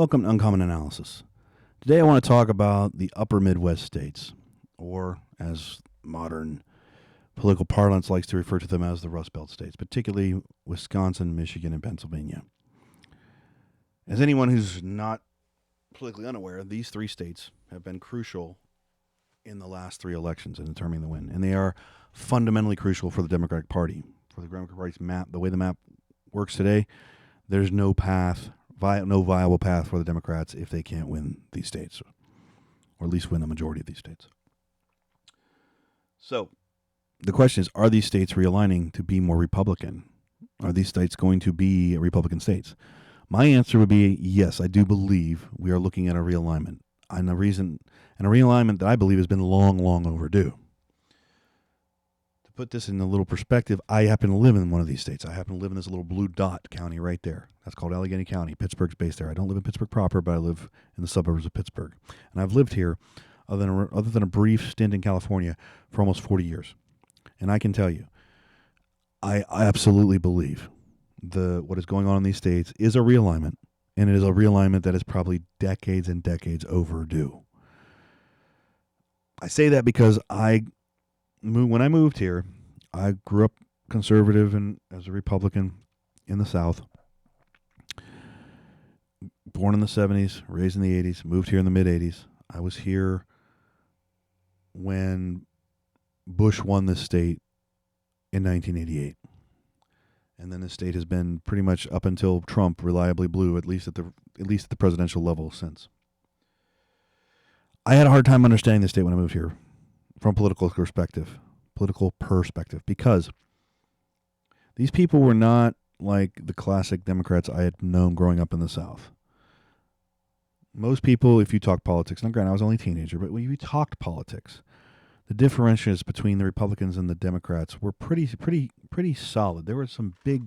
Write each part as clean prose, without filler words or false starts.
Welcome to Uncommon Analysis. Today I want to talk about the upper Midwest states, or as modern political parlance likes to refer to them as the Rust Belt states, particularly Wisconsin, Michigan, and Pennsylvania. As anyone who's not politically unaware, these three states have been crucial in the last three elections in determining the win, and they are fundamentally crucial for the Democratic Party. For the Democratic Party's map, the way the map works today, there's no no viable path for the Democrats if they can't win these states, or at least win the majority of these states. So the question is, are these states realigning to be more Republican? Are these states going to be Republican states? My answer would be yes, I do believe we are looking at a realignment. And a realignment that I believe has been long, long overdue. To put this in a little perspective, I happen to live in one of these states. I happen to live in this little blue dot county right there. That's called Allegheny County. Pittsburgh's based there. I don't live in Pittsburgh proper, but I live in the suburbs of Pittsburgh. And I've lived here, other than a brief stint in California, for almost 40 years. And I can tell you, I absolutely believe what is going on in these states is a realignment, and it is a realignment that is probably decades and decades overdue. I say that because when I moved here, I grew up conservative and as a Republican in the South. Born in the 70s, raised in the 80s, moved here in the mid-80s. I was here when Bush won this state in 1988. And then the state has been pretty much up until Trump reliably blue, at least at the presidential level since. I had a hard time understanding the state when I moved here from political perspective, because these people were not like the classic Democrats I had known growing up in the South. Most people, if you talk politics, and granted I was only a teenager, but when you talked politics, the differences between the Republicans and the Democrats were pretty solid. There was some big,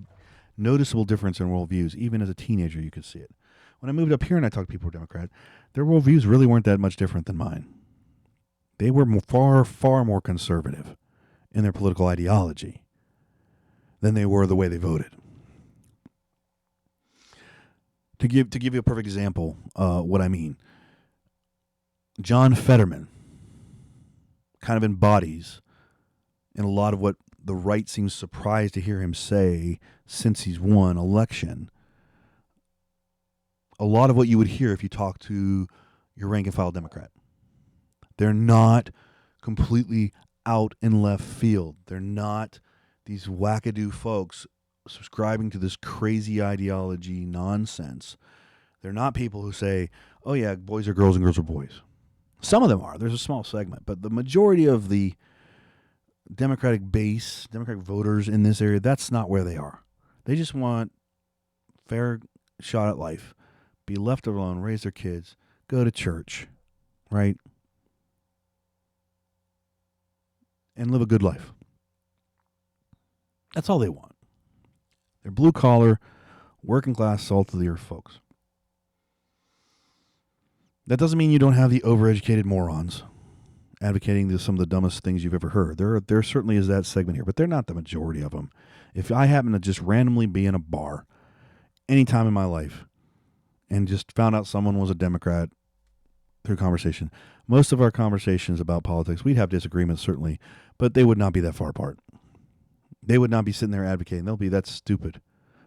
noticeable difference in worldviews. Even as a teenager, you could see it. When I moved up here and I talked to people who were Democrat, their worldviews really weren't that much different than mine. They were far more conservative in their political ideology than they were the way they voted. To give you a perfect example, what I mean, John Fetterman kind of embodies in a lot of what the right seems surprised to hear him say since he's won election. A lot of what you would hear if you talk to your rank and file Democrat. They're not completely out in left field. They're not these wackadoo folks subscribing to this crazy ideology nonsense. They're not people who say, oh yeah, boys are girls and girls are boys. Some of them are. There's a small segment. But the majority of the Democratic base, Democratic voters in this area, that's not where they are. They just want fair shot at life, be left alone, raise their kids, go to church, right? And live a good life. That's all they want. They're blue-collar, working-class, salt-of-the-earth folks. That doesn't mean you don't have the overeducated morons advocating some of the dumbest things you've ever heard. There certainly is that segment here, but they're not the majority of them. If I happen to just randomly be in a bar any time in my life and just found out someone was a Democrat through conversation, most of our conversations about politics, we'd have disagreements certainly, but they would not be that far apart. They would not be sitting there advocating. They'll be, that's stupid.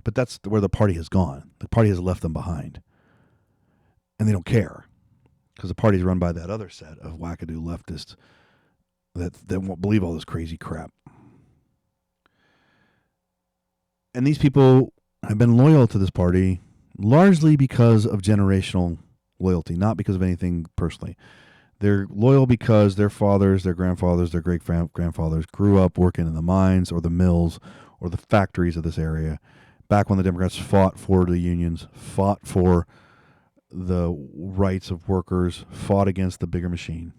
But that's where the party has gone. The party has left them behind. And they don't care. Because the party's run by that other set of wackadoo leftists that won't believe all this crazy crap. And these people have been loyal to this party largely because of generational loyalty, not because of anything personally. They're loyal because their fathers, their grandfathers, their great-grandfathers grew up working in the mines or the mills or the factories of this area back when the Democrats fought for the unions, fought for the rights of workers, fought against the bigger machine.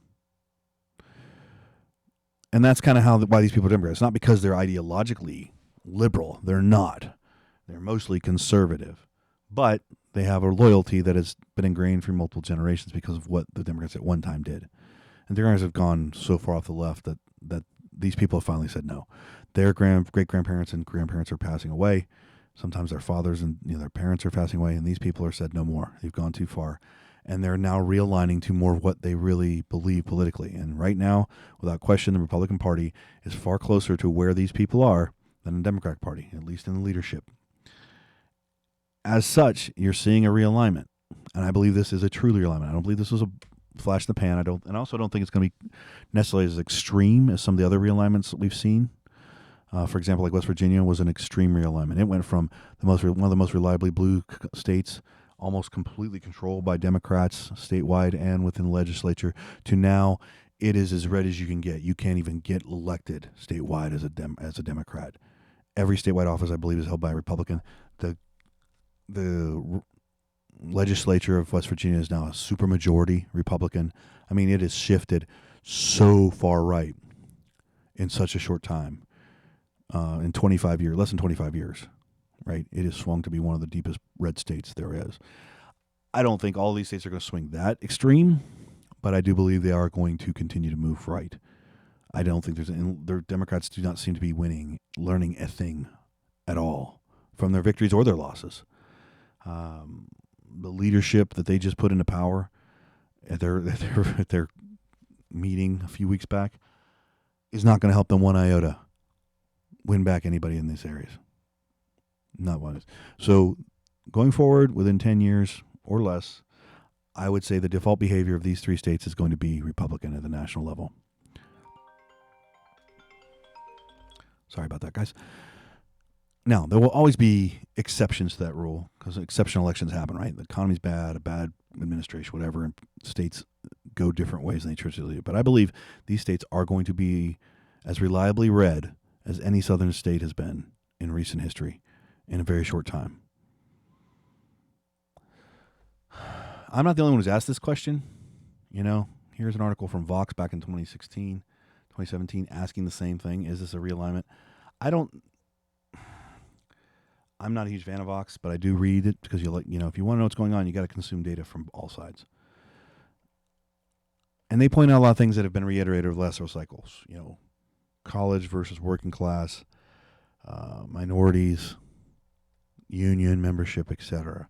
And that's kind of why these people are Democrats. It's not because they're ideologically liberal. They're not. They're mostly conservative. But they have a loyalty that has been ingrained for multiple generations because of what the Democrats at one time did. And the Democrats have gone so far off the left that these people have finally said no. Their great-grandparents and grandparents are passing away. Sometimes their fathers and their parents are passing away, and these people are said no more. They've gone too far, and they're now realigning to more of what they really believe politically. And right now, without question, the Republican Party is far closer to where these people are than the Democratic Party, at least in the leadership. As such, you're seeing a realignment, and I believe this is a true realignment. I don't believe this was a flash in the pan. I also don't think it's going to be necessarily as extreme as some of the other realignments that we've seen. For example, like West Virginia was an extreme realignment. It went from one of the most reliably blue states, almost completely controlled by Democrats statewide and within the legislature, to now it is as red as you can get. You can't even get elected statewide as a Democrat. Every statewide office, I believe, is held by a Republican. The legislature of West Virginia is now a supermajority Republican. I mean, it has shifted so far right in such a short time. In 25 years, less than 25 years, right? It has swung to be one of the deepest red states there is. I don't think all these states are going to swing that extreme, but I do believe they are going to continue to move right. I don't think their Democrats do not seem to be learning a thing at all from their victories or their losses. The leadership that they just put into power at their meeting a few weeks back is not going to help them one iota win back anybody in these areas. Not one. So going forward within 10 years or less, I would say the default behavior of these three states is going to be Republican at the national level. Sorry about that, guys. Now, there will always be exceptions to that rule because exceptional elections happen, right? The economy's bad, a bad administration, whatever, and states go different ways than they traditionally do. But I believe these states are going to be as reliably red as any southern state has been in recent history in a very short time. I'm not the only one who's asked this question. Here's an article from Vox back in 2017, asking the same thing. Is this a realignment? I'm not a huge fan of Vox, but I do read it because if you want to know what's going on, you got to consume data from all sides. And they point out a lot of things that have been reiterated over the last several cycles. College versus working class, minorities, union membership, etc.,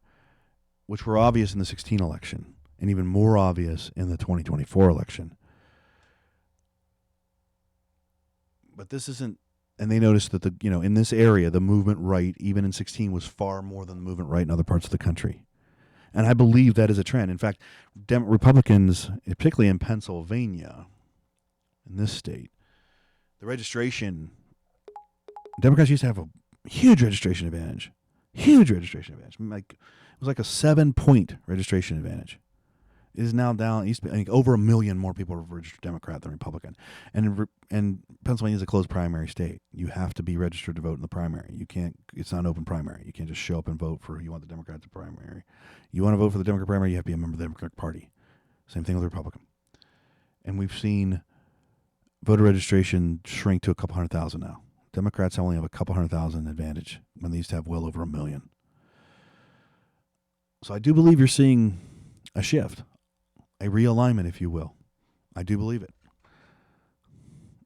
which were obvious in the 2016 election and even more obvious in the 2024 election. But this isn't, and they noticed that in this area, the movement right, even in 2016, was far more than the movement right in other parts of the country. And I believe that is a trend. In fact, Republicans, particularly in Pennsylvania, in this state, the registration, Democrats used to have a huge registration advantage. Huge registration advantage. It was like a 7-point registration advantage. It is now down. It used to be, I think, over 1 million more people are registered Democrat than Republican. And Pennsylvania is a closed primary state. You have to be registered to vote in the primary. You can't. It's not an open primary. You can't just show up and vote for who you want the Democrats primary. You want to vote for the Democrat primary, you have to be a member of the Democratic Party. Same thing with the Republican. And we've seen voter registration shrink to a couple 100,000 now. Democrats only have a couple 100,000 advantage when they used to have well over 1 million. So I do believe you're seeing a shift, a realignment, if you will. I do believe it.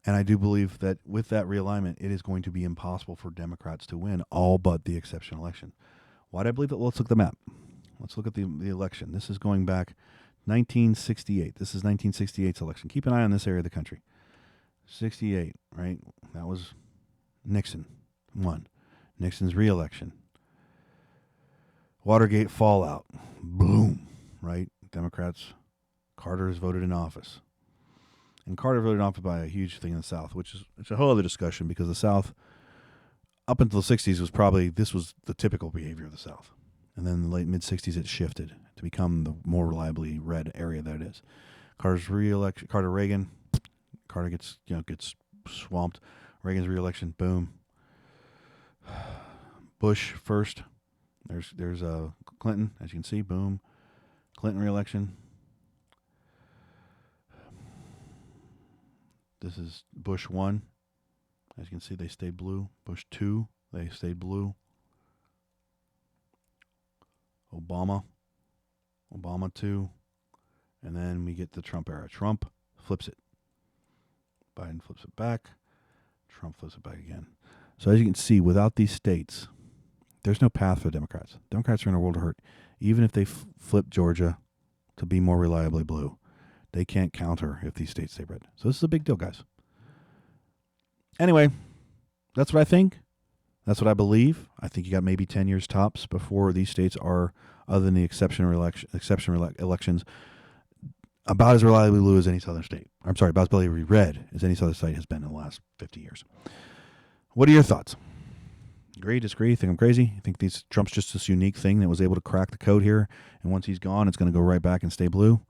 And I do believe that with that realignment, it is going to be impossible for Democrats to win all but the exception election. Why do I believe that? Well, let's look at the map. Let's look at the election. This is going back 1968. This is 1968's election. Keep an eye on this area of the country. 68, right? That was Nixon won. Nixon's re-election. Watergate fallout. Boom, right? Democrats, Carter is voted in office. And Carter voted in office by a huge thing in the South, which is a whole other discussion because the South, up until the 60s, this was the typical behavior of the South. And then in the late mid-60s, it shifted to become the more reliably red area that it is. Carter's re-election, Reagan, Carter gets swamped. Reagan's re-election, boom. Bush first. There's Clinton, as you can see, boom. Clinton re-election. This is Bush 1. As you can see, they stayed blue. Bush 2, they stayed blue. Obama 2. And then we get the Trump era. Trump flips it. Biden flips it back. Trump flips it back again. So as you can see, without these states, There's no path for the Democrats. Democrats are in a world of hurt. Even if they flip Georgia to be more reliably blue, they can't counter if these states stay red. So this is a big deal, guys. Anyway, that's what I think. That's what I believe. I think you got maybe 10 years tops before these states are, other than the exceptional elections, about as reliably blue as any southern state. I'm sorry, about as reliably red as any southern state has been in the last 50 years. What are your thoughts? Agree, disagree, think I'm crazy? You think Trump's just this unique thing that was able to crack the code here, and once he's gone, it's going to go right back and stay blue?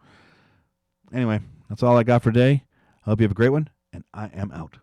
Anyway, that's all I got for today. I hope you have a great one, and I am out.